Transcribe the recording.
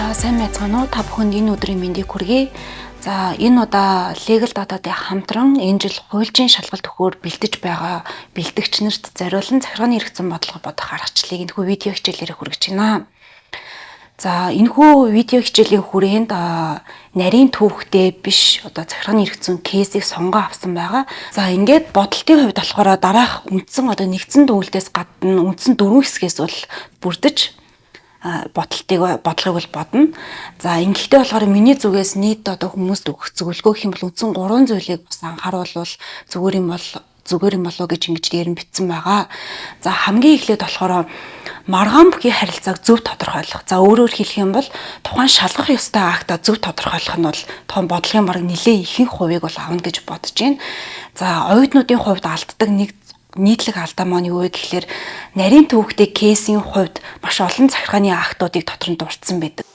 За сайн байцгаана уу? Та бүхэнд энэ өдрийн мэндийг хүргэе. За энэ удаа Legal Data-тай хамтран энэ жил хуульчийн шалгалт өгөхөөр бэлдэж байгаа бэлтгэгч нарт зориулан захиргааны эрх зүйн бодлого бодох аргачлалыг энэхүү видео хичээлээр хүргэж байна. За энэхүү видео хичээлийн хүрээнд нарийн төвхтэй биш захиргааны эрх зүйн кейсийг сонгоо авсан байгаа. За ингээд бодолтын хувьд болохоор дараах үндсэн нэгдсэн дүгнэлтээс гадна үндсэн дөрвөн хэсгээс бол бүрдэж бодлогыг бол бодно. За ингэхдээ болохоор миний зүгээс нийт хүмүүст өгөх зөвлөгөө гэх юм бол үндсэн 3 зүйлийг бас анхааруулвал зүгээр юм болоо гэж ингэж дээр нь бичсэн байгаа. За хамгийн эхлээд болохоор маргаан бүхий харилцааг зөв тодорхойлох. За өөрөөр хэлэх юм бол тухайн шалгах ёстой акта зөв тодорхойлох нь бол тухайн бодлогын бараг нэлээд ихэнх хувийг бол авна гэж бодож байна. За оюутнуудын хувьд алддаг нэг нийтлэг алдаа маань юу вэ гэхээр нарийн төвөгтэй кейсийн хувьд маш олон захиргааны актуудыг дотор нь дурдсан байдаг.